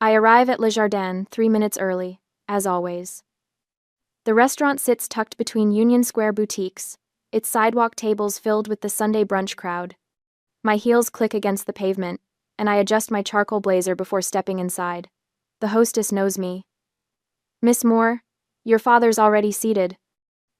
I arrive at Le Jardin 3 minutes early, as always. The restaurant sits tucked between Union Square boutiques, its sidewalk tables filled with the Sunday brunch crowd. My heels click against the pavement, and I adjust my charcoal blazer before stepping inside. The hostess knows me. "Miss Moore, your father's already seated."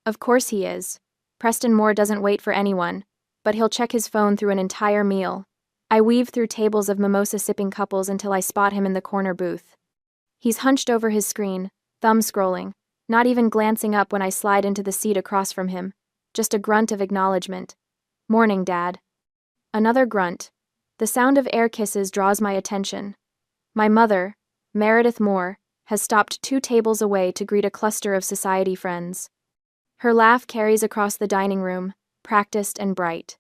Of course he is. Preston Moore doesn't wait for anyone, but he'll check his phone through an entire meal. I weave through tables of mimosa-sipping couples until I spot him in the corner booth. He's hunched over his screen, thumb scrolling, not even glancing up when I slide into the seat across from him. Just a grunt of acknowledgement. "Morning, Dad." Another grunt. The sound of air kisses draws my attention. My mother, Meredith Moore, has stopped 2 tables away to greet a cluster of society friends. Her laugh carries across the dining room, practiced and bright.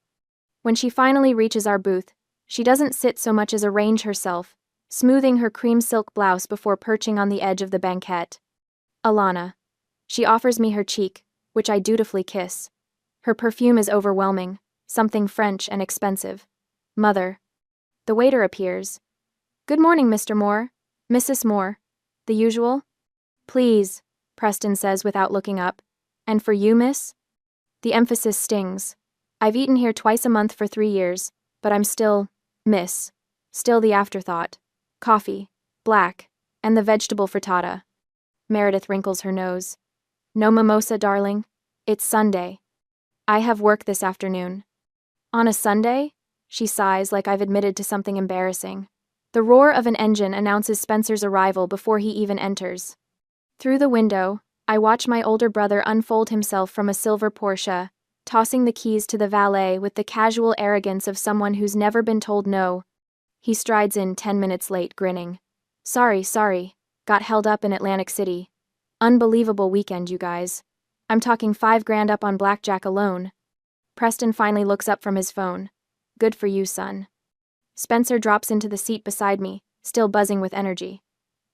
When she finally reaches our booth, she doesn't sit so much as arrange herself, smoothing her cream silk blouse before perching on the edge of the banquette. "Alana." She offers me her cheek, which I dutifully kiss. Her perfume is overwhelming, something French and expensive. "Mother." The waiter appears. "Good morning, Mr. Moore. Mrs. Moore." "The usual?" "Please," Preston says without looking up. "And for you, miss?" The emphasis stings. I've eaten here twice a month for 3 years, but I'm still, miss. Still the afterthought. Coffee, black, and the vegetable frittata. Meredith wrinkles her nose. "No mimosa, darling? It's Sunday. I have work this afternoon." "On a Sunday?" She sighs like I've admitted to something embarrassing. The roar of an engine announces Spencer's arrival before he even enters. Through the window, I watch my older brother unfold himself from a silver Porsche, tossing the keys to the valet with the casual arrogance of someone who's never been told no. He strides in 10 minutes late, grinning. Sorry. Got held up in Atlantic City. Unbelievable weekend, you guys. I'm talking $5,000 up on blackjack alone." Preston finally looks up from his phone. "Good for you, son." Spencer drops into the seat beside me, still buzzing with energy.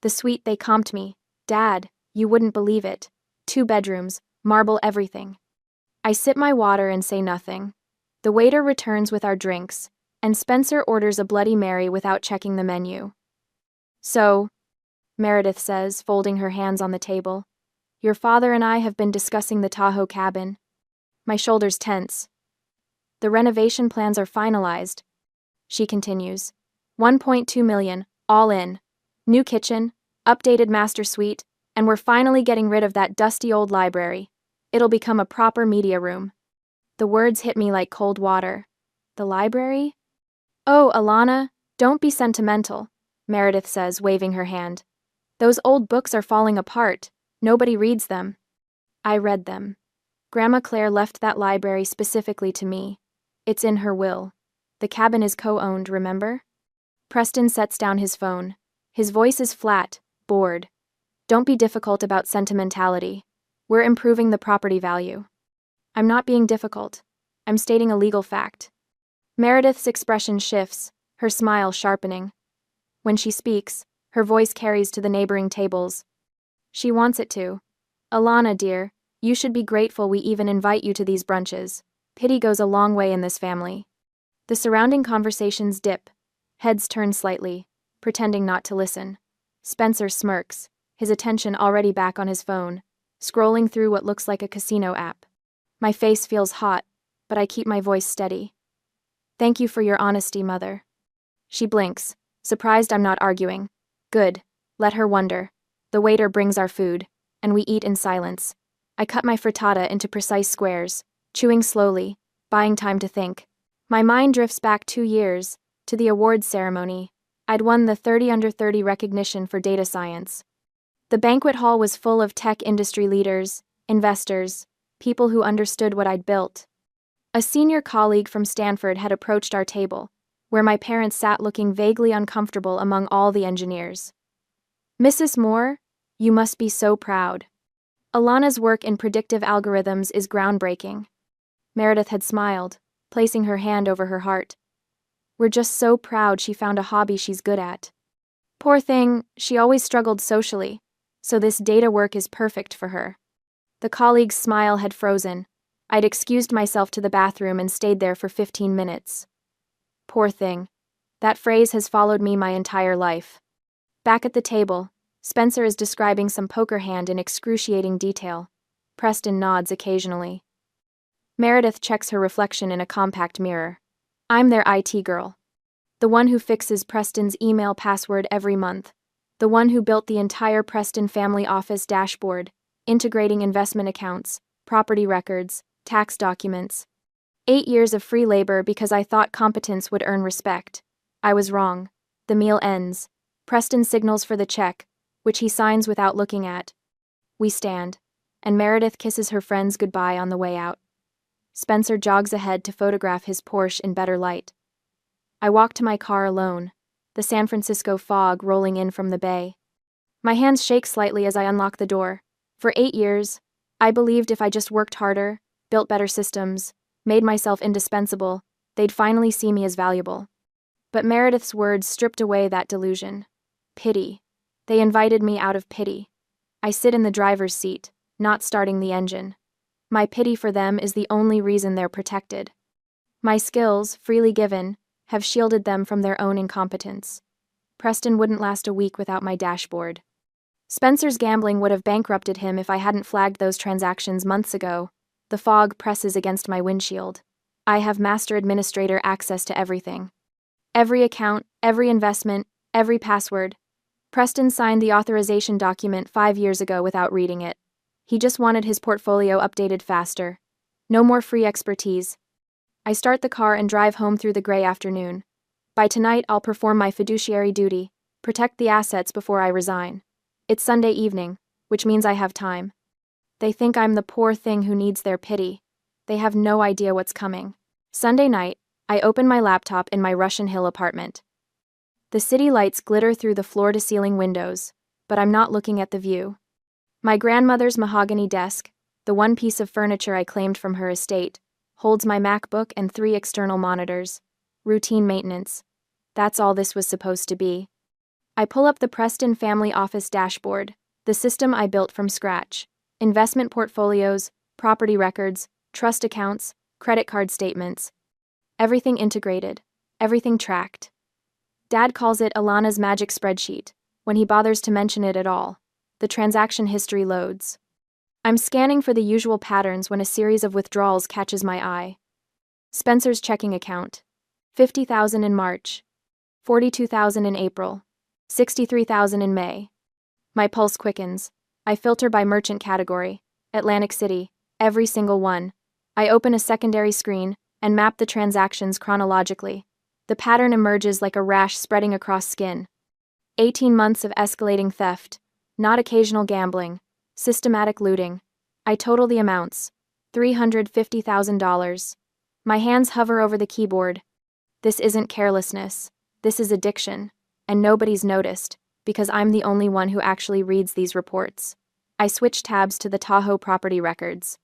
"The suite they comped me. Dad, you wouldn't believe it. 2 bedrooms, marble everything." I sip my water and say nothing. The waiter returns with our drinks, and Spencer orders a Bloody Mary without checking the menu. "So," Meredith says, folding her hands on the table, "your father and I have been discussing the Tahoe cabin." My shoulders tense. "The renovation plans are finalized," she continues. 1.2 million, all in. New kitchen, updated master suite, and we're finally getting rid of that dusty old library. It'll become a proper media room." The words hit me like cold water. The library? "Oh, Alana, don't be sentimental," Meredith says, waving her hand. "Those old books are falling apart. Nobody reads them." I read them. Grandma Claire left that library specifically to me. It's in her will. The cabin is co-owned, remember? Preston sets down his phone. His voice is flat, bored. "Don't be difficult about sentimentality. We're improving the property value." "I'm not being difficult. I'm stating a legal fact." Meredith's expression shifts, her smile sharpening. When she speaks, her voice carries to the neighboring tables. "She wants it to. Alana, dear, you should be grateful we even invite you to these brunches. Pity goes a long way in this family." The surrounding conversations dip. Heads turn slightly, pretending not to listen. Spencer smirks, his attention already back on his phone, scrolling through what looks like a casino app. My face feels hot, but I keep my voice steady. "Thank you for your honesty, Mother." She blinks, surprised I'm not arguing. Good, let her wonder. The waiter brings our food, and we eat in silence. I cut my frittata into precise squares, chewing slowly, buying time to think. My mind drifts back 2 years, to the awards ceremony. I'd won the 30 under 30 recognition for data science. The banquet hall was full of tech industry leaders, investors, people who understood what I'd built. A senior colleague from Stanford had approached our table, where my parents sat looking vaguely uncomfortable among all the engineers. "Mrs. Moore, you must be so proud. Alana's work in predictive algorithms is groundbreaking." Meredith had smiled, placing her hand over her heart. "We're just so proud she found a hobby she's good at. Poor thing, she always struggled socially, so this data work is perfect for her." The colleague's smile had frozen. I'd excused myself to the bathroom and stayed there for 15 minutes. Poor thing. That phrase has followed me my entire life. Back at the table, Spencer is describing some poker hand in excruciating detail. Preston nods occasionally. Meredith checks her reflection in a compact mirror. I'm their IT girl. The one who fixes Preston's email password every month. The one who built the entire Preston family office dashboard, integrating investment accounts, property records, tax documents. 8 years of free labor because I thought competence would earn respect. I was wrong. The meal ends. Preston signals for the check, which he signs without looking at. We stand, and Meredith kisses her friends goodbye on the way out. Spencer jogs ahead to photograph his Porsche in better light. I walk to my car alone, the San Francisco fog rolling in from the bay. My hands shake slightly as I unlock the door. For 8 years, I believed if I just worked harder, built better systems, made myself indispensable, they'd finally see me as valuable. But Meredith's words stripped away that delusion. Pity. They invited me out of pity. I sit in the driver's seat, not starting the engine. My pity for them is the only reason they're protected. My skills, freely given, have shielded them from their own incompetence. Preston wouldn't last a week without my dashboard. Spencer's gambling would have bankrupted him if I hadn't flagged those transactions months ago. The fog presses against my windshield. I have master administrator access to everything. Every account, every investment, every password. Preston signed the authorization document 5 years ago without reading it. He just wanted his portfolio updated faster. No more free expertise. I start the car and drive home through the gray afternoon. By tonight, I'll perform my fiduciary duty, protect the assets before I resign. It's Sunday evening, which means I have time. They think I'm the poor thing who needs their pity. They have no idea what's coming. Sunday night, I open my laptop in my Russian Hill apartment. The city lights glitter through the floor-to-ceiling windows, but I'm not looking at the view. My grandmother's mahogany desk, the one piece of furniture I claimed from her estate, holds my MacBook and 3 external monitors. Routine maintenance. That's all this was supposed to be. I pull up the Preston family office dashboard, the system I built from scratch. Investment portfolios, property records, trust accounts, credit card statements. Everything integrated, everything tracked. Dad calls it Alana's magic spreadsheet, when he bothers to mention it at all. The transaction history loads. I'm scanning for the usual patterns when a series of withdrawals catches my eye. Spencer's checking account. $50,000 in March. $42,000 in April. $63,000 in May. My pulse quickens. I filter by merchant category. Atlantic City. Every single one. I open a secondary screen and map the transactions chronologically. The pattern emerges like a rash spreading across skin. 18 months of escalating theft. Not occasional gambling. Systematic looting. I total the amounts. $350,000. My hands hover over the keyboard. This isn't carelessness. This is addiction. And nobody's noticed, because I'm the only one who actually reads these reports. I switch tabs to the Tahoe property records.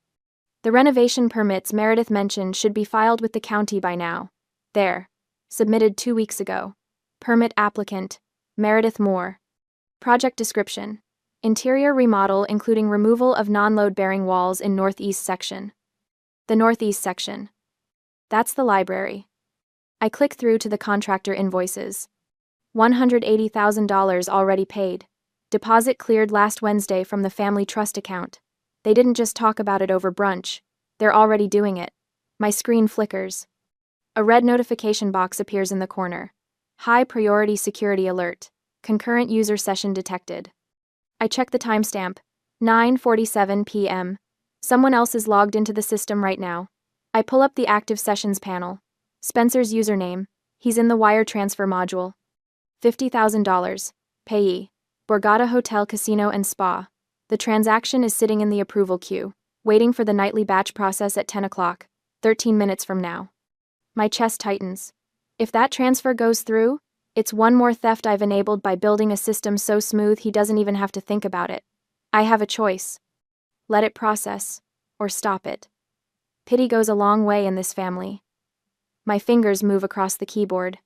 The renovation permits Meredith mentioned should be filed with the county by now. There. Submitted 2 weeks ago. Permit applicant, Meredith Moore. Project description. Interior remodel including removal of non-load-bearing walls in northeast section. The northeast section. That's the library. I click through to the contractor invoices. $180,000 already paid. Deposit cleared last Wednesday from the family trust account. They didn't just talk about it over brunch. They're already doing it. My screen flickers. A red notification box appears in the corner. High priority security alert. Concurrent user session detected. I check the timestamp. 9:47 p.m. Someone else is logged into the system right now. I pull up the active sessions panel. Spencer's username. He's in the wire transfer module. $50,000. Payee. Borgata Hotel Casino and Spa. The transaction is sitting in the approval queue, waiting for the nightly batch process at 10 o'clock, 13 minutes from now. My chest tightens. If that transfer goes through, it's one more theft I've enabled by building a system so smooth he doesn't even have to think about it. I have a choice. Let it process, or stop it. Pity goes a long way in this family. My fingers move across the keyboard.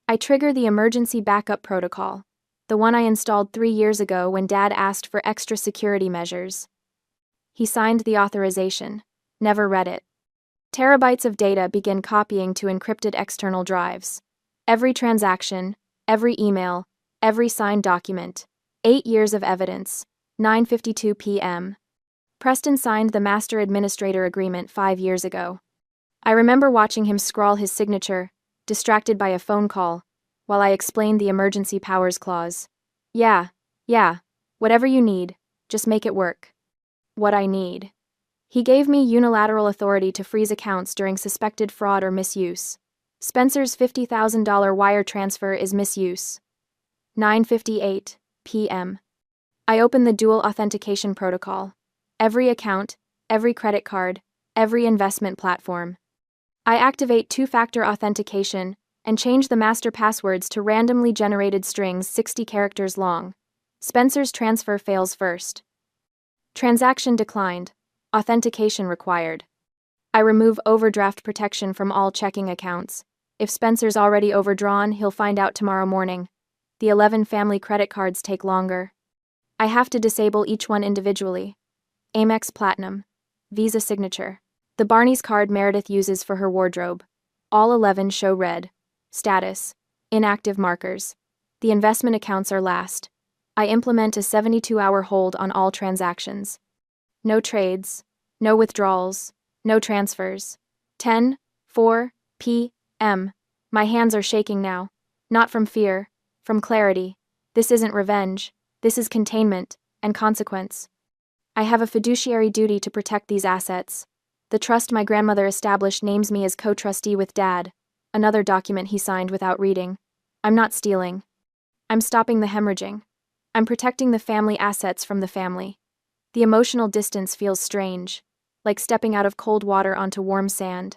I trigger the emergency backup protocol, the one I installed 3 years ago when Dad asked for extra security measures. He signed the authorization, never read it. Terabytes of data begin copying to encrypted external drives. Every transaction, every email, Every signed document. 8 years of evidence. 9:52 p.m. Preston signed the Master Administrator Agreement 5 years ago. I remember watching him scrawl his signature, distracted by a phone call, while I explained the Emergency Powers Clause. Yeah, whatever you need, just make it work. What I need. He gave me unilateral authority to freeze accounts during suspected fraud or misuse. Spencer's $50,000 wire transfer is misuse. 9:58 p.m. I open the dual authentication protocol. Every account, every credit card, every investment platform. I activate two-factor authentication and change the master passwords to randomly generated strings 60 characters long. Spencer's transfer fails first. Transaction declined. Authentication required. I remove overdraft protection from all checking accounts. If Spencer's already overdrawn, he'll find out tomorrow morning. The 11 family credit cards take longer. I have to disable each one individually. Amex Platinum. Visa signature. The Barney's card Meredith uses for her wardrobe. All 11 show red. Status. Inactive markers. The investment accounts are last. I implement a 72-hour hold on all transactions. No trades, no withdrawals, no transfers. 10:04 p.m. My hands are shaking now. Not from fear, from clarity. This isn't revenge. This is containment and consequence. I have a fiduciary duty to protect these assets. The trust my grandmother established names me as co-trustee with Dad. Another document he signed without reading. I'm not stealing. I'm stopping the hemorrhaging. I'm protecting the family assets from the family. The emotional distance feels strange, like stepping out of cold water onto warm sand.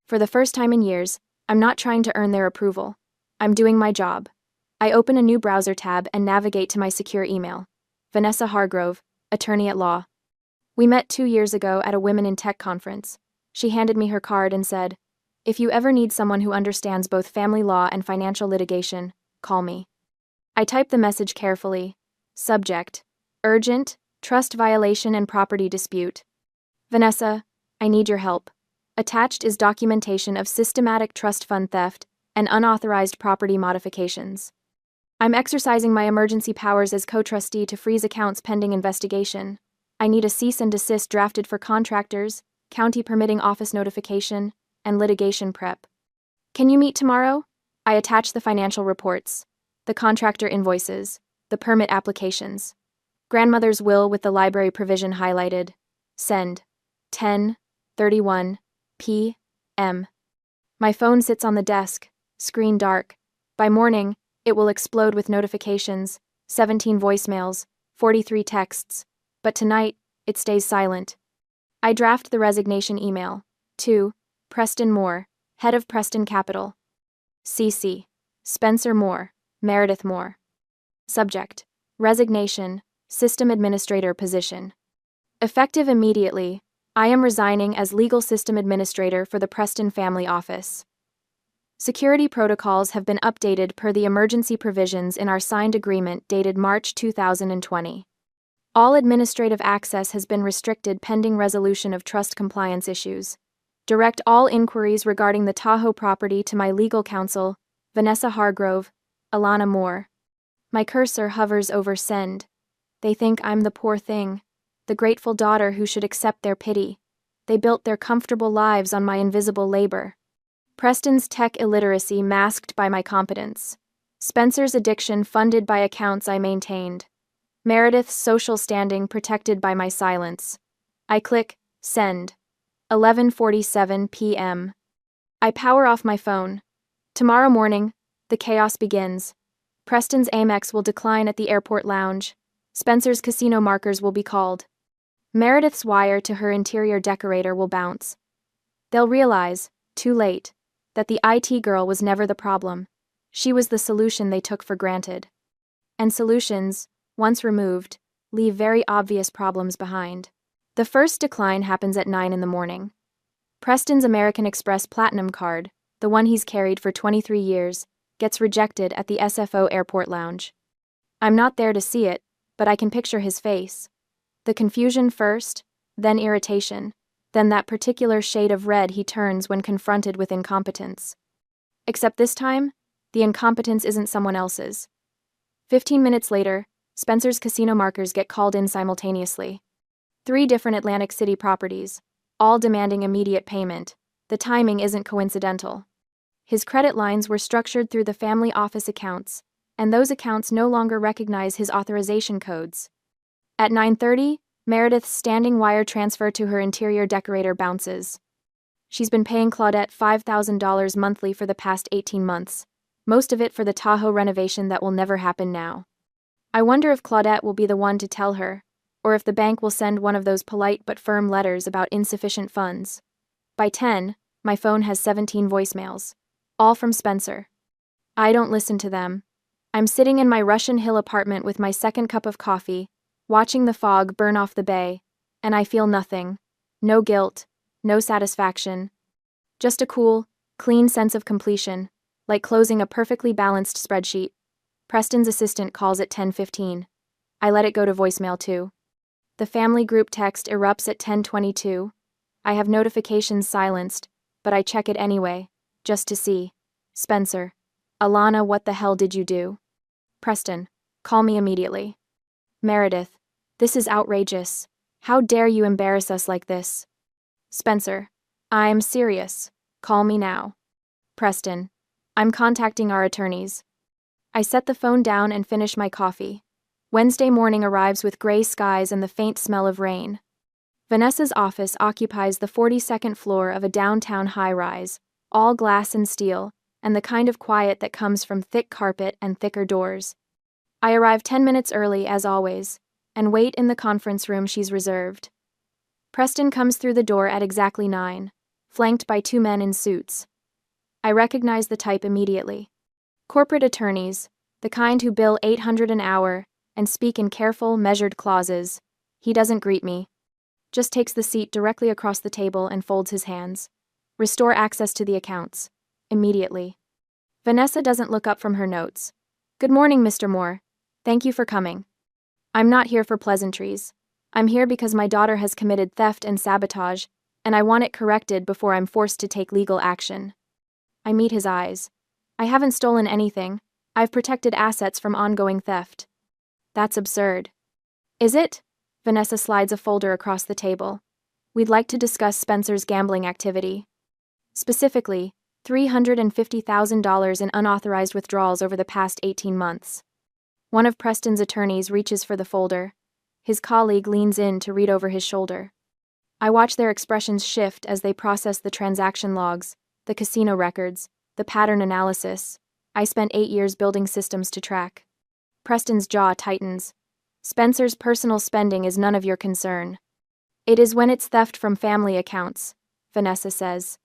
For the first time in years, I'm not trying to earn their approval. I'm doing my job. I open a new browser tab and navigate to my secure email. Vanessa Hargrove, attorney at law. We met 2 years ago at a Women in Tech conference. She handed me her card and said, "If you ever need someone who understands both family law and financial litigation, call me." I typed the message carefully. Subject: urgent, trust violation and property dispute. Vanessa, I need your help. Attached is documentation of systematic trust fund theft and unauthorized property modifications. I'm exercising my emergency powers as co-trustee to freeze accounts pending investigation. I need a cease and desist drafted for contractors, county permitting office notification, and litigation prep. Can you meet tomorrow? I attach the financial reports, the contractor invoices, the permit applications. Grandmother's will with the library provision highlighted. Send. 10:31 p.m. My phone sits on the desk, screen dark. By morning, it will explode with notifications, 17 voicemails, 43 texts. But tonight, it stays silent. I draft the resignation email. To Preston Moore, head of Preston Capital. CC. Spencer Moore, Meredith Moore. Subject: resignation, system administrator position. Effective immediately, I am resigning as legal system administrator for the Preston Family Office. Security protocols have been updated per the emergency provisions in our signed agreement dated March 2020. All administrative access has been restricted pending resolution of trust compliance issues. Direct all inquiries regarding the Tahoe property to my legal counsel, Vanessa Hargrove, Alana Moore. My cursor hovers over send. They think I'm the poor thing, the grateful daughter who should accept their pity. They built their comfortable lives on my invisible labor. Preston's tech illiteracy masked by my competence. Spencer's addiction funded by accounts I maintained. Meredith's social standing protected by my silence. I click send. 11:47 p.m. I power off my phone. Tomorrow morning, the chaos begins. Preston's Amex will decline at the airport lounge. Spencer's casino markers will be called. Meredith's wire to her interior decorator will bounce. They'll realize, too late, that the IT girl was never the problem. She was the solution they took for granted. And solutions, once removed, leave very obvious problems behind. The first decline happens at 9 in the morning. Preston's American Express Platinum card, the one he's carried for 23 years, gets rejected at the SFO airport lounge. I'm not there to see it, but I can picture his face. The confusion first, then irritation, then that particular shade of red he turns when confronted with incompetence. Except this time, the incompetence isn't someone else's. 15 minutes later, Spencer's casino markers get called in simultaneously. 3 different Atlantic City properties, all demanding immediate payment. The timing isn't coincidental. His credit lines were structured through the family office accounts, and those accounts no longer recognize his authorization codes. At 9:30, Meredith's standing wire transfer to her interior decorator bounces. She's been paying Claudette $5,000 monthly for the past 18 months, most of it for the Tahoe renovation that will never happen now. I wonder if Claudette will be the one to tell her, or if the bank will send one of those polite but firm letters about insufficient funds. By 10, my phone has 17 voicemails, all from Spencer. I don't listen to them. I'm sitting in my Russian Hill apartment with my second cup of coffee, watching the fog burn off the bay, and I feel nothing. No guilt, no satisfaction. Just a cool, clean sense of completion, like closing a perfectly balanced spreadsheet. Preston's assistant calls at 10:15. I let it go to voicemail too. The family group text erupts at 10:22. I have notifications silenced, but I check it anyway, just to see. Spencer. Alana, what the hell did you do? Preston. Call me immediately. Meredith. This is outrageous. How dare you embarrass us like this? Spencer. I'm serious. Call me now. Preston. I'm contacting our attorneys. I set the phone down and finish my coffee. Wednesday morning arrives with gray skies and the faint smell of rain. Vanessa's office occupies the 42nd floor of a downtown high-rise, all glass and steel, and the kind of quiet that comes from thick carpet and thicker doors. I arrive 10 minutes early, as always, and wait in the conference room she's reserved. Preston comes through the door at exactly 9, flanked by 2 men in suits. I recognize the type immediately. Corporate attorneys, the kind who bill $800 an hour and speak in careful, measured clauses. He doesn't greet me. Just takes the seat directly across the table and folds his hands. Restore access to the accounts. Immediately. Vanessa doesn't look up from her notes. Good morning, Mr. Moore. Thank you for coming. I'm not here for pleasantries. I'm here because my daughter has committed theft and sabotage, and I want it corrected before I'm forced to take legal action. I meet his eyes. I haven't stolen anything. I've protected assets from ongoing theft. That's absurd. Is it? Vanessa slides a folder across the table. We'd like to discuss Spencer's gambling activity. Specifically, $350,000 in unauthorized withdrawals over the past 18 months. One of Preston's attorneys reaches for the folder. His colleague leans in to read over his shoulder. I watch their expressions shift as they process the transaction logs, the casino records, the pattern analysis. I spent 8 years building systems to track. Preston's jaw tightens. Spencer's personal spending is none of your concern. It is when it's theft from family accounts, Vanessa says.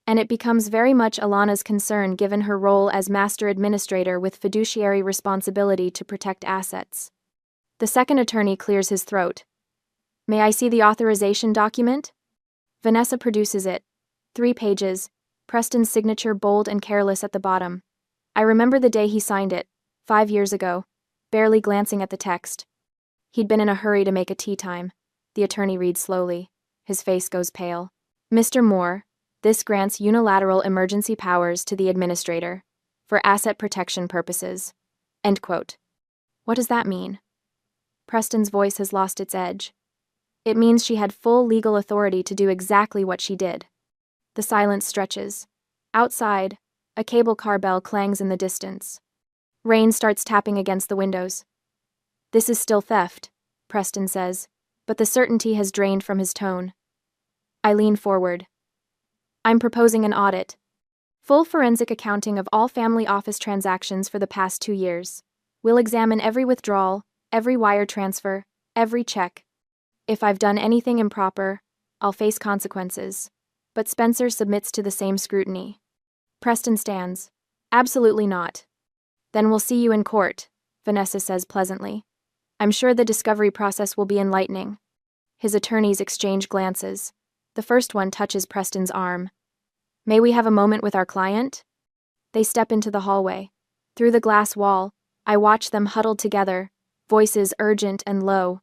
And it becomes very much Alana's concern given her role as master administrator with fiduciary responsibility to protect assets. The second attorney clears his throat. May I see the authorization document? Vanessa produces it. 3 pages, Preston's signature bold and careless at the bottom. I remember the day he signed it, 5 years ago, barely glancing at the text. He'd been in a hurry to make a tea time. The attorney reads slowly. His face goes pale. Mr. Moore, this grants unilateral emergency powers to the administrator, for asset protection purposes. End quote. What does that mean? Preston's voice has lost its edge. It means she had full legal authority to do exactly what she did. The silence stretches. Outside, a cable car bell clangs in the distance. Rain starts tapping against the windows. This is still theft, Preston says, but the certainty has drained from his tone. I lean forward. I'm proposing an audit. Full forensic accounting of all family office transactions for the past 2 years. We'll examine every withdrawal, every wire transfer, every check. If I've done anything improper, I'll face consequences. But Spencer submits to the same scrutiny. Preston stands. Absolutely not. Then we'll see you in court, Vanessa says pleasantly. I'm sure the discovery process will be enlightening. His attorneys exchange glances. The first one touches Preston's arm. May we have a moment with our client? They step into the hallway. Through the glass wall, I watch them huddled together, voices urgent and low.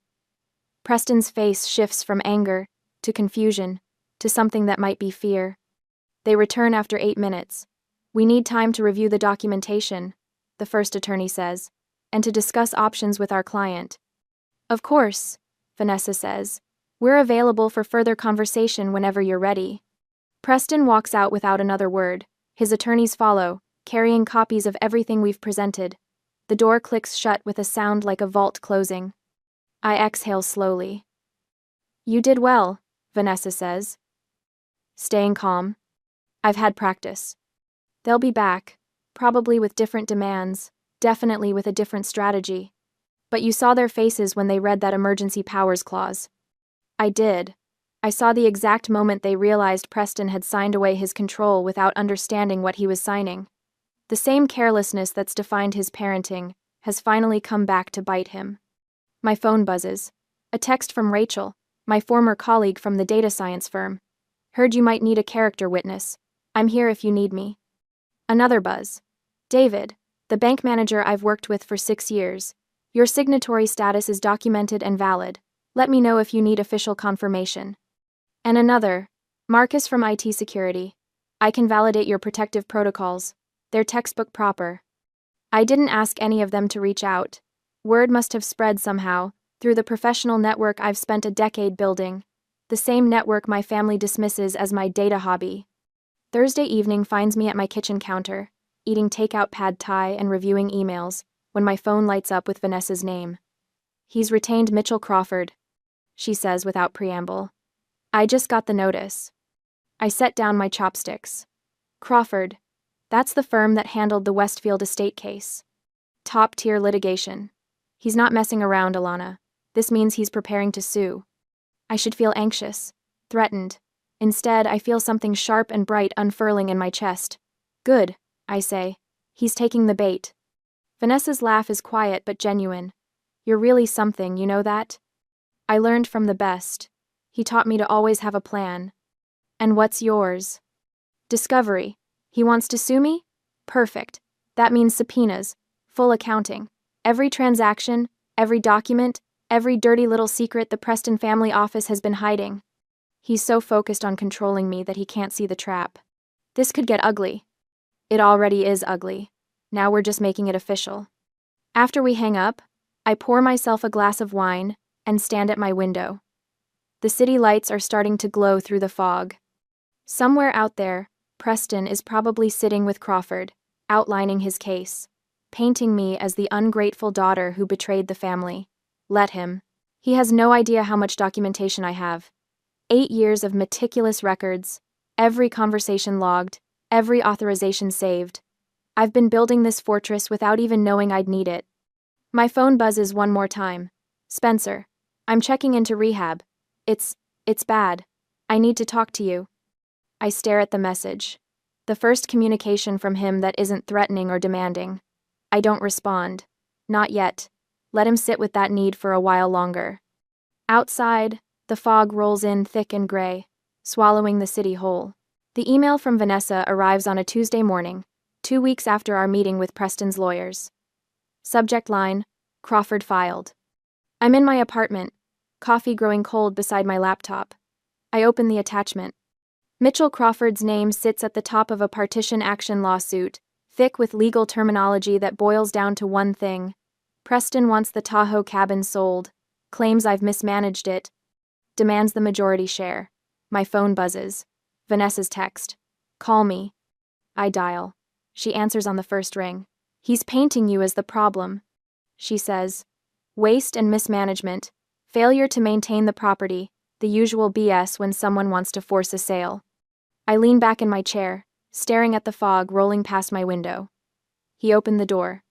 Preston's face shifts from anger to confusion to something that might be fear. They return after 8 minutes. We need time to review the documentation, the first attorney says. and to discuss options with our client. Of course, Vanessa says. We're available for further conversation whenever you're ready. Preston walks out without another word. His attorneys follow, carrying copies of everything we've presented. The door clicks shut with a sound like a vault closing. I exhale slowly. You did well, Vanessa says. Staying calm. I've had practice. They'll be back, probably with different demands, definitely with a different strategy. But you saw their faces when they read that emergency powers clause. I did. I saw the exact moment they realized Preston had signed away his control without understanding what he was signing. The same carelessness that's defined his parenting has finally come back to bite him. My phone buzzes. A text from Rachel, my former colleague from the data science firm. Heard you might need a character witness. I'm here if you need me. Another buzz. David, the bank manager I've worked with for 6 years. Your signatory status is documented and valid. Let me know if you need official confirmation. And another. Marcus from IT security. I can validate your protective protocols. They're textbook proper. I didn't ask any of them to reach out. Word must have spread somehow, through the professional network I've spent a decade building. The same network my family dismisses as my data hobby. Thursday evening finds me at my kitchen counter, eating takeout pad thai and reviewing emails, when my phone lights up with Vanessa's name. He's retained Mitchell Crawford, she says without preamble. I just got the notice. I set down my chopsticks. Crawford. That's the firm that handled the Westfield estate case. Top-tier litigation. He's not messing around, Alana. This means he's preparing to sue. I should feel anxious, threatened. Instead, I feel something sharp and bright unfurling in my chest. Good, I say. He's taking the bait. Vanessa's laugh is quiet but genuine. You're really something, you know that? I learned from the best. He taught me to always have a plan. And what's yours? Discovery. He wants to sue me? Perfect. That means subpoenas, full accounting. Every transaction, every document, every dirty little secret the Preston family office has been hiding. He's so focused on controlling me that he can't see the trap. This could get ugly. It already is ugly. Now we're just making it official. After we hang up, I pour myself a glass of wine and stand at my window. The city lights are starting to glow through the fog. Somewhere out there, Preston is probably sitting with Crawford, outlining his case, painting me as the ungrateful daughter who betrayed the family. Let him. He has no idea how much documentation I have. 8 years of meticulous records, every conversation logged, every authorization saved. I've been building this fortress without even knowing I'd need it. My phone buzzes one more time. Spencer, I'm checking into rehab. It's bad. I need to talk to you. I stare at the message. The first communication from him that isn't threatening or demanding. I don't respond. Not yet. Let him sit with that need for a while longer. Outside, the fog rolls in thick and gray, swallowing the city whole. The email from Vanessa arrives on a Tuesday morning, 2 weeks after our meeting with Preston's lawyers. Subject line, Crawford filed. I'm in my apartment, coffee growing cold beside my laptop. I open the attachment. Mitchell Crawford's name sits at the top of a partition action lawsuit, thick with legal terminology that boils down to one thing. Preston wants the Tahoe cabin sold, claims I've mismanaged it, demands the majority share. My phone buzzes. Vanessa's text. Call me. I dial. She answers on the first ring. He's painting you as the problem, she says. Waste and mismanagement, failure to maintain the property, the usual BS when someone wants to force a sale. I lean back in my chair, staring at the fog rolling past my window. He opened the door.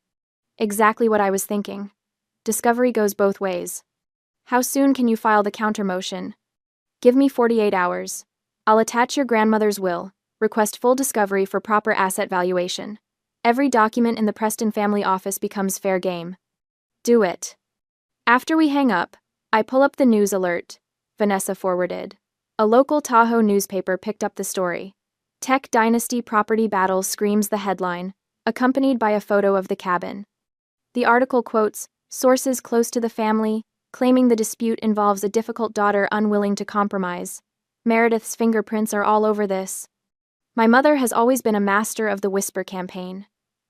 Exactly what I was thinking. Discovery goes both ways. How soon can you file the counter-motion? Give me 48 hours. I'll attach your grandmother's will, request full discovery for proper asset valuation. Every document in the Preston family office becomes fair game. Do it. After we hang up, I pull up the news alert. Vanessa forwarded. A local Tahoe newspaper picked up the story. Tech Dynasty property battle screams the headline, accompanied by a photo of the cabin. The article quotes sources close to the family, claiming the dispute involves a difficult daughter unwilling to compromise. Meredith's fingerprints are all over this. My mother has always been a master of the whisper campaign.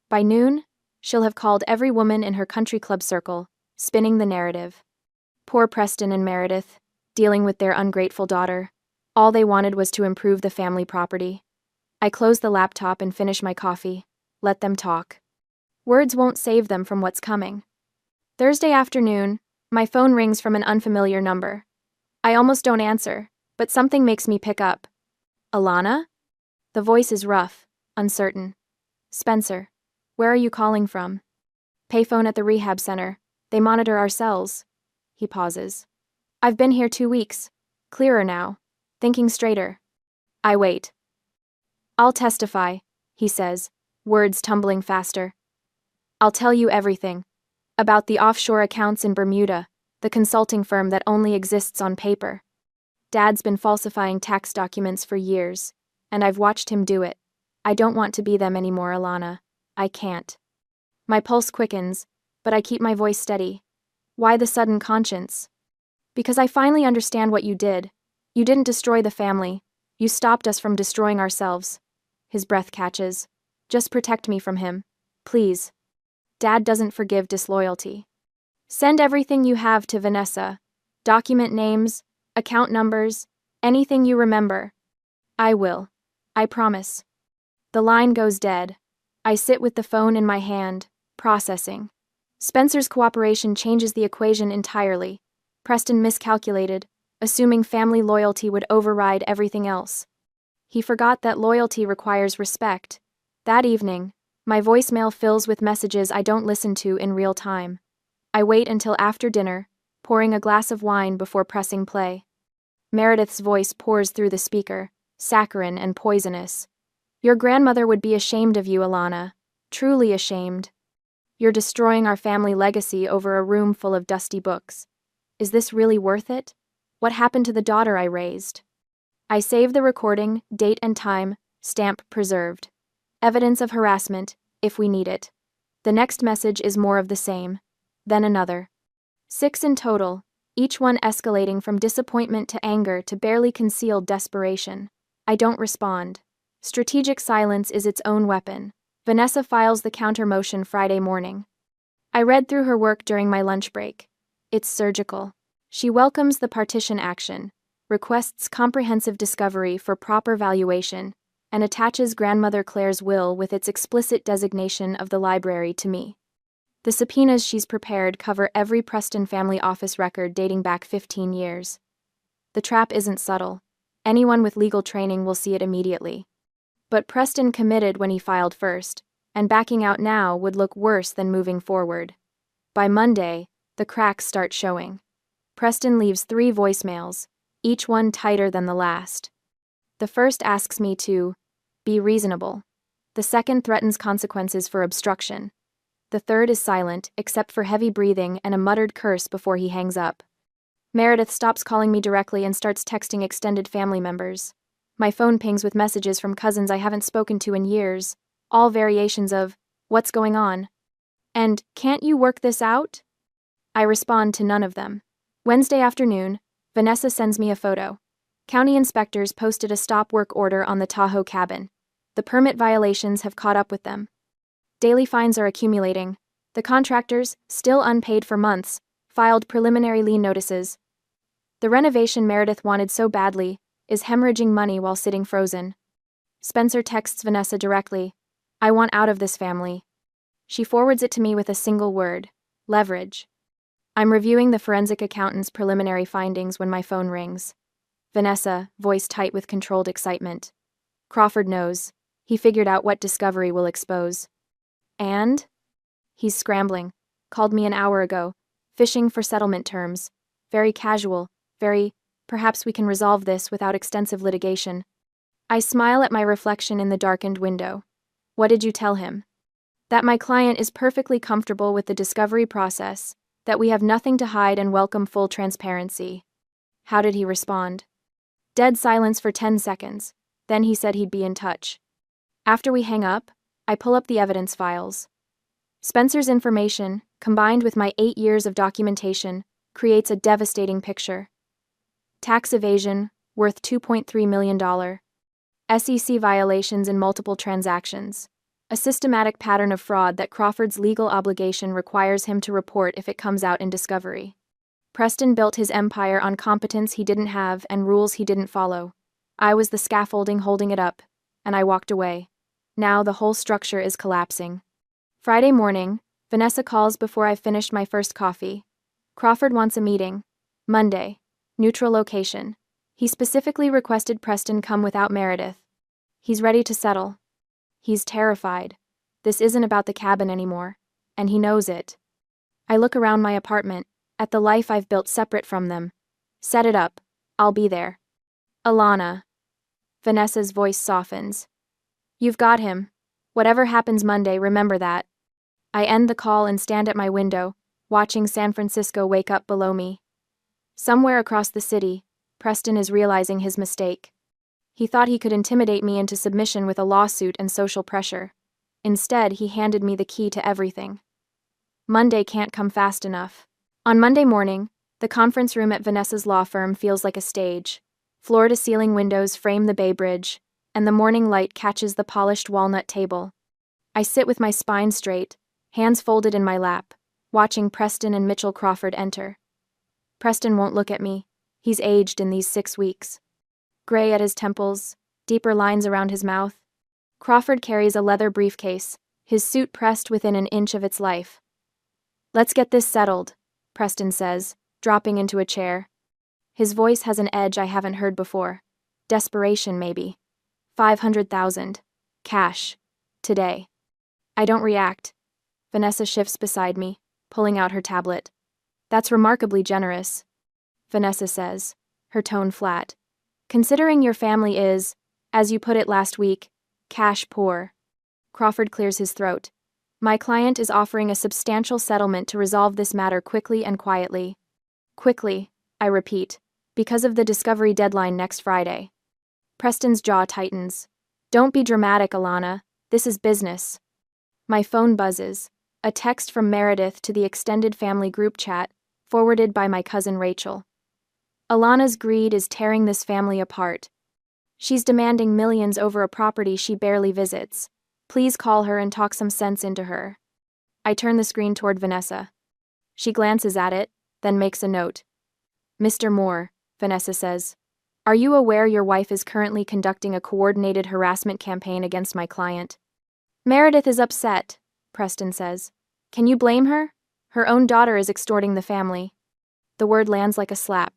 By noon, She'll have called every woman in her country club circle, spinning the narrative. Poor Preston and Meredith, dealing with their ungrateful daughter. All they wanted was to improve the family property. I close the laptop and finish my coffee. Let them talk. Words won't save them from what's coming. Thursday afternoon, my phone rings from an unfamiliar number. I almost don't answer, but something makes me pick up. Alana? The voice is rough, uncertain. Spencer, where are you calling from? Payphone at the rehab center. They monitor our cells. He pauses. I've been here 2 weeks. Clearer now. Thinking straighter. I wait. I'll testify, he says, words tumbling faster. I'll tell you everything. About the offshore accounts in Bermuda, the consulting firm that only exists on paper. Dad's been falsifying tax documents for years, and I've watched him do it. I don't want to be them anymore, Alana. I can't. My pulse quickens, but I keep my voice steady. Why the sudden conscience? Because I finally understand what you did. You didn't destroy the family. You stopped us from destroying ourselves. His breath catches. Just protect me from him. Please. Dad doesn't forgive disloyalty. Send everything you have to Vanessa. Document names, account numbers, anything you remember. I will. I promise. The line goes dead. I sit with the phone in my hand, processing. Spencer's cooperation changes the equation entirely. Preston miscalculated, assuming family loyalty would override everything else. He forgot that loyalty requires respect. That evening, my voicemail fills with messages I don't listen to in real time. I wait until after dinner, pouring a glass of wine before pressing play. Meredith's voice pours through the speaker, saccharine and poisonous. Your grandmother would be ashamed of you, Alana. Truly ashamed. You're destroying our family legacy over a room full of dusty books. Is this really worth it? What happened to the daughter I raised? I save the recording, date and time, stamp preserved. Evidence of harassment, if we need it. The next message is more of the same. Then another. 6 in total, each one escalating from disappointment to anger to barely concealed desperation. I don't respond. Strategic silence is its own weapon. Vanessa files the counter motion Friday morning. I read through her work during my lunch break. It's surgical. She welcomes the partition action, requests comprehensive discovery for proper valuation, and attaches Grandmother Claire's will with its explicit designation of the library to me. The subpoenas she's prepared cover every Preston family office record dating back 15 years. The trap isn't subtle. Anyone with legal training will see it immediately. But Preston committed when he filed first, and backing out now would look worse than moving forward. By Monday, the cracks start showing. Preston leaves 3 voicemails, each one tighter than the last. The first asks me to be reasonable. The second threatens consequences for obstruction. The third is silent, except for heavy breathing and a muttered curse before he hangs up. Meredith stops calling me directly and starts texting extended family members. My phone pings with messages from cousins I haven't spoken to in years, all variations of, "What's going on?" and "Can't you work this out?" I respond to none of them. Wednesday afternoon, Vanessa sends me a photo. County inspectors posted a stop work order on the Tahoe cabin. The permit violations have caught up with them. Daily fines are accumulating. The contractors, still unpaid for months, filed preliminary lien notices. The renovation Meredith wanted so badly is hemorrhaging money while sitting frozen. Spencer texts Vanessa directly, "I want out of this family." She forwards it to me with a single word, leverage. I'm reviewing the forensic accountant's preliminary findings when my phone rings. Vanessa, voice tight with controlled excitement. Crawford knows. He figured out what discovery will expose. And? He's scrambling. Called me an hour ago. Fishing for settlement terms. Very casual. Very, perhaps we can resolve this without extensive litigation. I smile at my reflection in the darkened window. What did you tell him? That my client is perfectly comfortable with the discovery process, that we have nothing to hide and welcome full transparency. How did he respond? Dead silence for 10 seconds. Then he said he'd be in touch. After we hang up, I pull up the evidence files. Spencer's information, combined with my 8 years of documentation, creates a devastating picture. Tax evasion, worth $2.3 million. SEC violations in multiple transactions. A systematic pattern of fraud that Crawford's legal obligation requires him to report if it comes out in discovery. Preston built his empire on competence he didn't have and rules he didn't follow. I was the scaffolding holding it up, and I walked away. Now the whole structure is collapsing. Friday morning, Vanessa calls before I've finished my first coffee. Crawford wants a meeting. Monday. Neutral location. He specifically requested Preston come without Meredith. He's ready to settle. He's terrified. This isn't about the cabin anymore, and he knows it. I look around my apartment, at the life I've built separate from them. Set it up. I'll be there. Alana. Vanessa's voice softens. You've got him. Whatever happens Monday, remember that. I end the call and stand at my window, watching San Francisco wake up below me. Somewhere across the city, Preston is realizing his mistake. He thought he could intimidate me into submission with a lawsuit and social pressure. Instead, he handed me the key to everything. Monday can't come fast enough. On Monday morning, the conference room at Vanessa's law firm feels like a stage. Floor-to-ceiling windows frame the Bay Bridge, and the morning light catches the polished walnut table. I sit with my spine straight, hands folded in my lap, watching Preston and Mitchell Crawford enter. Preston won't look at me. He's aged in these 6 weeks. Gray at his temples, deeper lines around his mouth. Crawford carries a leather briefcase, his suit pressed within an inch of its life. Let's get this settled, Preston says, dropping into a chair. His voice has an edge I haven't heard before. Desperation, maybe. 500,000. Cash. Today. I don't react. Vanessa shifts beside me, pulling out her tablet. That's remarkably generous, Vanessa says, her tone flat. Considering your family is, as you put it last week, cash poor. Crawford clears his throat. My client is offering a substantial settlement to resolve this matter quickly and quietly. Quickly, I repeat, because of the discovery deadline next Friday. Preston's jaw tightens. Don't be dramatic, Alana. This is business. My phone buzzes. A text from Meredith to the extended family group chat, forwarded by my cousin Rachel. Alana's greed is tearing this family apart. She's demanding millions over a property she barely visits. Please call her and talk some sense into her. I turn the screen toward Vanessa. She glances at it, then makes a note. Mr. Moore, Vanessa says, are you aware your wife is currently conducting a coordinated harassment campaign against my client? Meredith is upset, Preston says. Can you blame her? Her own daughter is extorting the family. The word lands like a slap.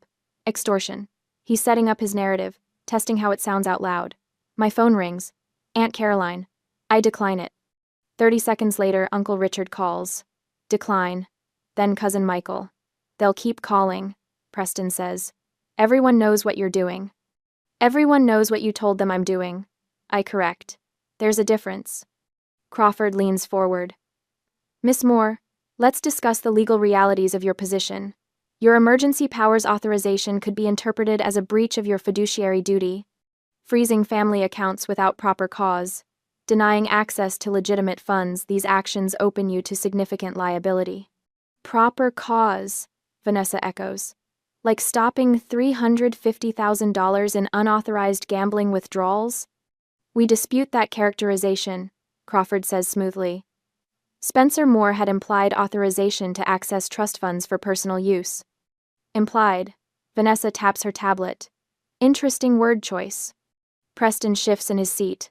Extortion. He's setting up his narrative, testing how it sounds out loud. My phone rings. Aunt Caroline. I decline it. 30 seconds later, Uncle Richard calls. Decline. Then Cousin Michael. They'll keep calling, Preston says. Everyone knows what you're doing. Everyone knows what you told them I'm doing. I correct. There's a difference. Crawford leans forward. Miss Moore, let's discuss the legal realities of your position. Your emergency powers authorization could be interpreted as a breach of your fiduciary duty, freezing family accounts without proper cause, denying access to legitimate funds. These actions open you to significant liability. Proper cause, Vanessa echoes. Like stopping $350,000 in unauthorized gambling withdrawals? We dispute that characterization, Crawford says smoothly. Spencer Moore had implied authorization to access trust funds for personal use. Implied. Vanessa taps her tablet. Interesting word choice. Preston shifts in his seat.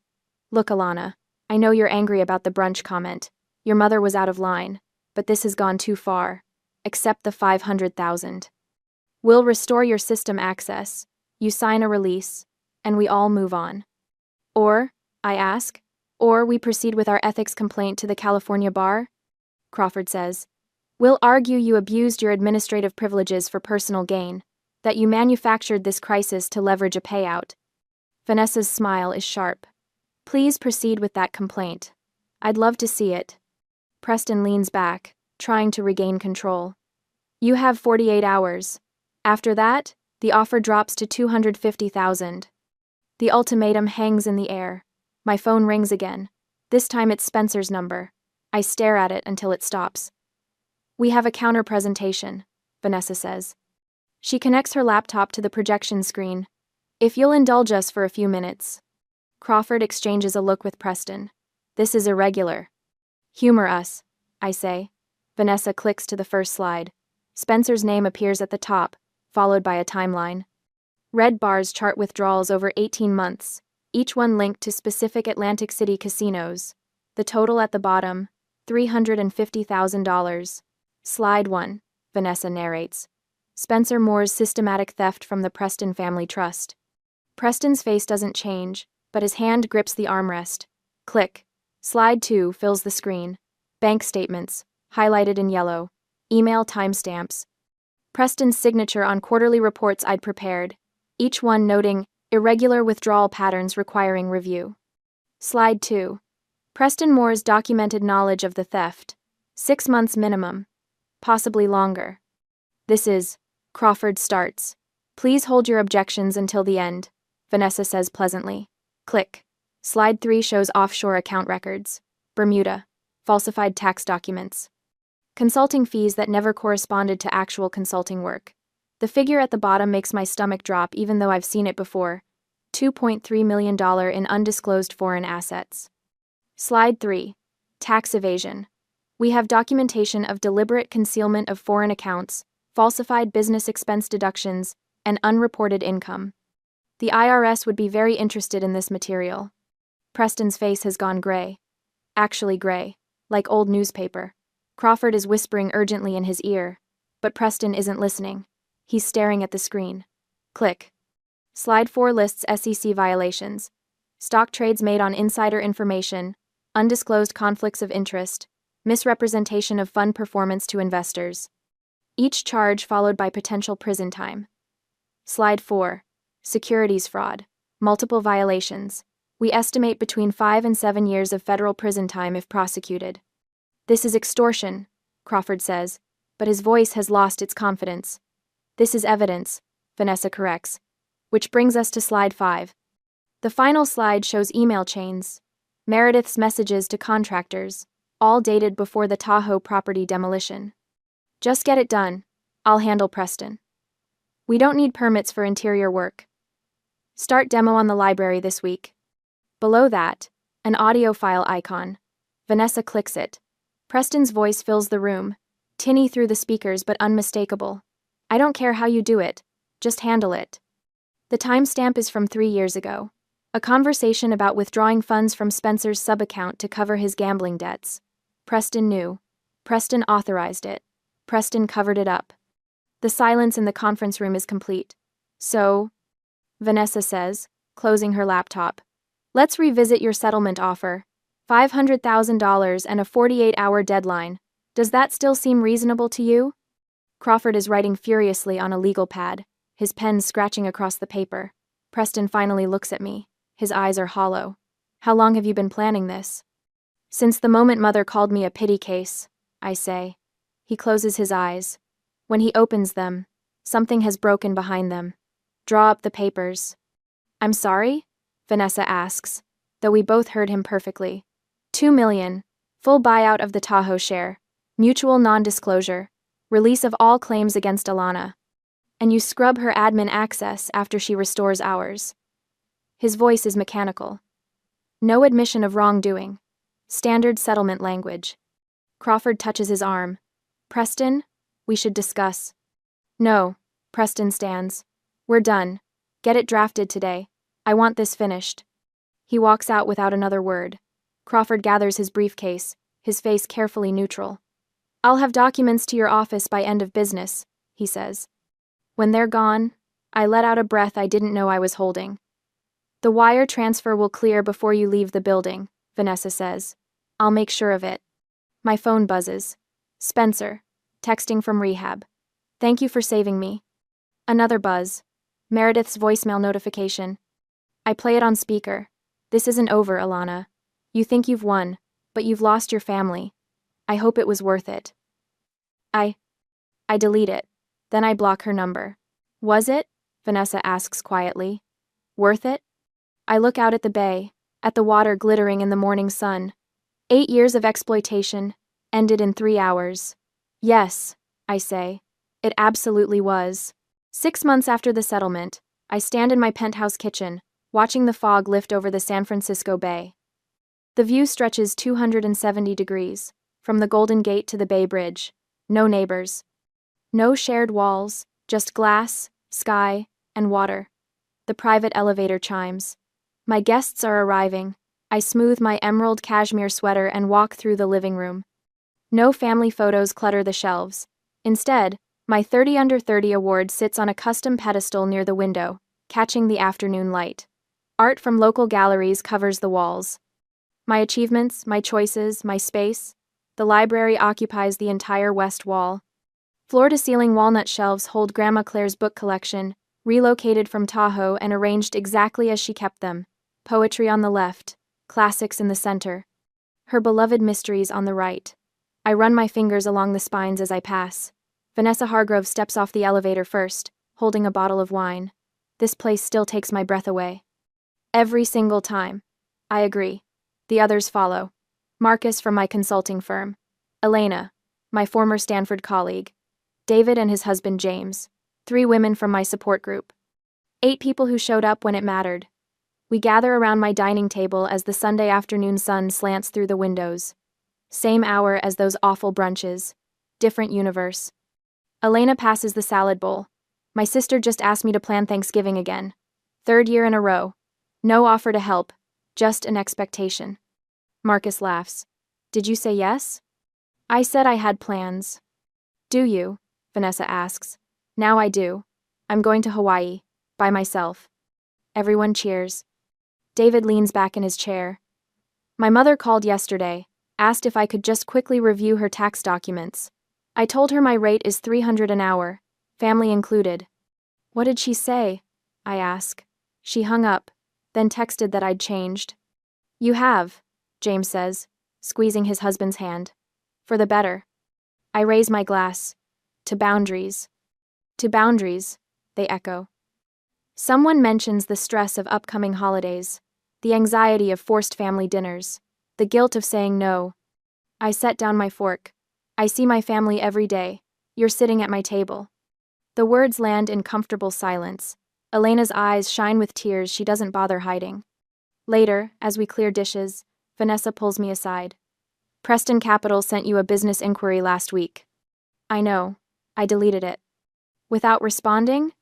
Look, Alana, I know you're angry about the brunch comment. Your mother was out of line, but this has gone too far. Accept the 500,000. We'll restore your system access. You sign a release, and we all move on. Or, I ask, or we proceed with our ethics complaint to the California bar? Crawford says. We'll argue you abused your administrative privileges for personal gain, that you manufactured this crisis to leverage a payout. Vanessa's smile is sharp. Please proceed with that complaint. I'd love to see it. Preston leans back, trying to regain control. You have 48 hours. After that, the offer drops to 250,000. The ultimatum hangs in the air. My phone rings again. This time it's Spencer's number. I stare at it until it stops. We have a counter-presentation, Vanessa says. She connects her laptop to the projection screen. If you'll indulge us for a few minutes. Crawford exchanges a look with Preston. This is irregular. Humor us, I say. Vanessa clicks to the first slide. Spencer's name appears at the top, followed by a timeline. Red bars chart withdrawals over 18 months, each one linked to specific Atlantic City casinos. The total at the bottom, $350,000. Slide 1, Vanessa narrates. Spencer Moore's systematic theft from the Preston family trust. Preston's face doesn't change, but his hand grips the armrest. Click. Slide 2 fills the screen. Bank statements, highlighted in yellow. Email timestamps. Preston's signature on quarterly reports I'd prepared, each one noting irregular withdrawal patterns requiring review. Slide 2. Preston Moore's documented knowledge of the theft. 6 months minimum. Possibly longer. This is. Crawford starts. Please hold your objections until the end, Vanessa says pleasantly. Click. Slide 3 shows offshore account records. Bermuda. Falsified tax documents. Consulting fees that never corresponded to actual consulting work. The figure at the bottom makes my stomach drop even though I've seen it before. $2.3 million in undisclosed foreign assets. Slide 3. Tax evasion. We have documentation of deliberate concealment of foreign accounts, falsified business expense deductions, and unreported income. The IRS would be very interested in this material. Preston's face has gone gray. Actually gray, like old newspaper. Crawford is whispering urgently in his ear, but Preston isn't listening. He's staring at the screen. Click. Slide 4 lists SEC violations. Stock trades made on insider information, undisclosed conflicts of interest, misrepresentation of fund performance to investors. Each charge followed by potential prison time. Slide 4. Securities fraud. Multiple violations. We estimate between 5 and 7 years of federal prison time if prosecuted. This is extortion, Crawford says, but his voice has lost its confidence. This is evidence, Vanessa corrects. Which brings us to slide 5. The final slide shows email chains. Meredith's messages to contractors, all dated before the Tahoe property demolition. Just get it done. I'll handle Preston. We don't need permits for interior work. Start demo on the library this week. Below that, an audio file icon. Vanessa clicks it. Preston's voice fills the room, tinny through the speakers but unmistakable. I don't care how you do it, just handle it. The timestamp is from 3 years ago. A conversation about withdrawing funds from Spencer's sub-account to cover his gambling debts. Preston knew. Preston authorized it. Preston covered it up. The silence in the conference room is complete. So, Vanessa says, closing her laptop. Let's revisit your settlement offer. $500,000 and a 48-hour deadline. Does that still seem reasonable to you? Crawford is writing furiously on a legal pad, his pen scratching across the paper. Preston finally looks at me. His eyes are hollow. How long have you been planning this? Since the moment Mother called me a pity case, I say. He closes his eyes. When he opens them, something has broken behind them. Draw up the papers. I'm sorry? Vanessa asks, though we both heard him perfectly. $2 million, full buyout of the Tahoe share, mutual non-disclosure, release of all claims against Alana. And you scrub her admin access after she restores ours. His voice is mechanical. No admission of wrongdoing. Standard settlement language. Crawford touches his arm. Preston, we should discuss. No, Preston stands. We're done. Get it drafted today. I want this finished. He walks out without another word. Crawford gathers his briefcase, his face carefully neutral. I'll have documents to your office by end of business, he says. When they're gone, I let out a breath I didn't know I was holding. The wire transfer will clear before you leave the building, Vanessa says. I'll make sure of it. My phone buzzes. Spencer, texting from rehab. Thank you for saving me. Another buzz. Meredith's voicemail notification. I play it on speaker. This isn't over, Alana. You think you've won, but you've lost your family. I hope it was worth it. I delete it. Then I block her number. Was it? Vanessa asks quietly. Worth it? I look out at the bay, at the water glittering in the morning sun. 8 years of exploitation, ended in 3 hours. Yes, I say. It absolutely was. 6 months after the settlement, I stand in my penthouse kitchen, watching the fog lift over the San Francisco Bay. The view stretches 270 degrees, from the Golden Gate to the Bay Bridge. No neighbors. No shared walls, just glass, sky, and water. The private elevator chimes. My guests are arriving. I smooth my emerald cashmere sweater and walk through the living room. No family photos clutter the shelves. Instead, my 30 Under 30 award sits on a custom pedestal near the window, catching the afternoon light. Art from local galleries covers the walls. My achievements, my choices, my space. The library occupies the entire west wall. Floor-to-ceiling walnut shelves hold Grandma Claire's book collection, relocated from Tahoe and arranged exactly as she kept them. Poetry on the left, classics in the center. Her beloved mysteries on the right. I run my fingers along the spines as I pass. Vanessa Hargrove steps off the elevator first, holding a bottle of wine. This place still takes my breath away. Every single time. I agree. The others follow. Marcus from my consulting firm. Elena, my former Stanford colleague. David and his husband James. 3 women from my support group. 8 people who showed up when it mattered. We gather around my dining table as the Sunday afternoon sun slants through the windows. Same hour as those awful brunches. Different universe. Elena passes the salad bowl. My sister just asked me to plan Thanksgiving again. 3rd year in a row. No offer to help, just an expectation. Marcus laughs. Did you say yes? I said I had plans. Do you? Vanessa asks. Now I do. I'm going to Hawaii, by myself. Everyone cheers. David leans back in his chair. My mother called yesterday, asked if I could just quickly review her tax documents. I told her my rate is $300 an hour, family included. What did she say? I ask. She hung up, then texted that I'd changed. You have, James says, squeezing his husband's hand. For the better. I raise my glass. To boundaries. To boundaries, they echo. Someone mentions the stress of upcoming holidays, the anxiety of forced family dinners, the guilt of saying no. I set down my fork. I see my family every day. You're sitting at my table. The words land in comfortable silence. Elena's eyes shine with tears she doesn't bother hiding. Later, as we clear dishes, Vanessa pulls me aside. Preston Capital sent you a business inquiry last week. I know. I deleted it. Without responding?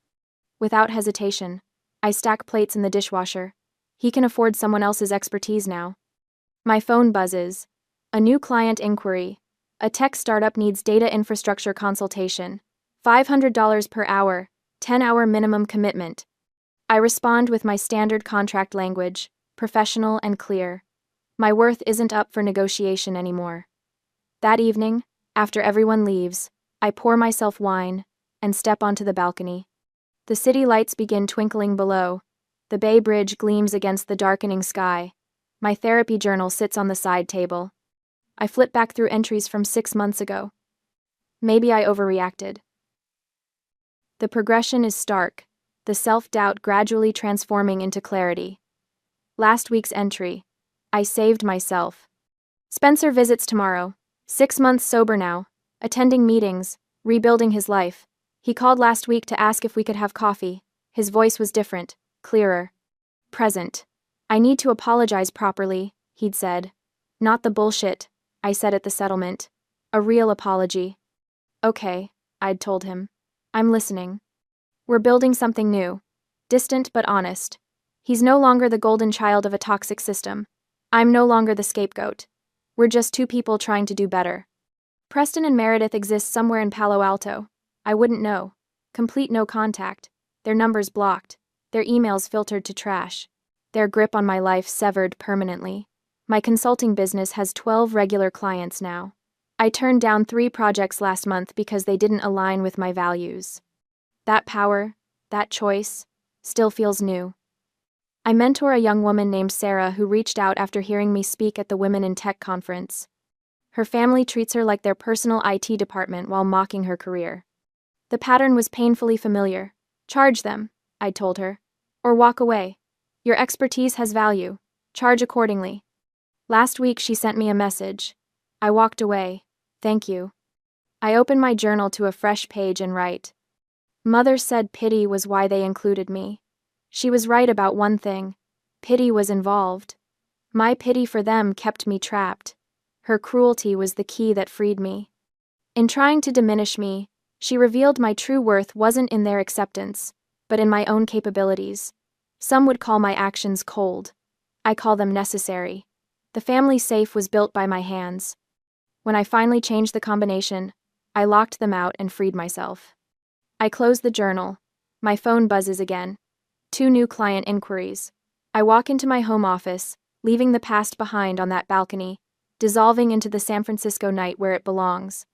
Without hesitation. I stack plates in the dishwasher. He can afford someone else's expertise now. My phone buzzes. A new client inquiry. A tech startup needs data infrastructure consultation. $500 per hour, 10-hour minimum commitment. I respond with my standard contract language, professional and clear. My worth isn't up for negotiation anymore. That evening, after everyone leaves, I pour myself wine and step onto the balcony. The city lights begin twinkling below. The Bay Bridge gleams against the darkening sky. My therapy journal sits on the side table. I flip back through entries from 6 months ago. Maybe I overreacted. The progression is stark, the self-doubt gradually transforming into clarity. Last week's entry. I saved myself. Spencer visits tomorrow. 6 months sober now. Attending meetings, rebuilding his life. He called last week to ask if we could have coffee. His voice was different, clearer. Present. I need to apologize properly, he'd said. Not the bullshit, I said at the settlement. A real apology. Okay, I'd told him. I'm listening. We're building something new. Distant but honest. He's no longer the golden child of a toxic system. I'm no longer the scapegoat. We're just 2 people trying to do better. Preston and Meredith exist somewhere in Palo Alto. I wouldn't know. Complete no contact. Their numbers blocked. Their emails filtered to trash. Their grip on my life severed permanently. My consulting business has 12 regular clients now. I turned down 3 projects last month because they didn't align with my values. That power, that choice, still feels new. I mentor a young woman named Sarah who reached out after hearing me speak at the Women in Tech conference. Her family treats her like their personal IT department while mocking her career. The pattern was painfully familiar. Charge them, I told her. Or walk away. Your expertise has value. Charge accordingly. Last week she sent me a message. I walked away. Thank you. I open my journal to a fresh page and write. Mother said pity was why they included me. She was right about one thing. Pity was involved. My pity for them kept me trapped. Her cruelty was the key that freed me. In trying to diminish me, she revealed my true worth wasn't in their acceptance, but in my own capabilities. Some would call my actions cold. I call them necessary. The family safe was built by my hands. When I finally changed the combination, I locked them out and freed myself. I close the journal. My phone buzzes again. 2 new client inquiries. I walk into my home office, leaving the past behind on that balcony, dissolving into the San Francisco night where it belongs.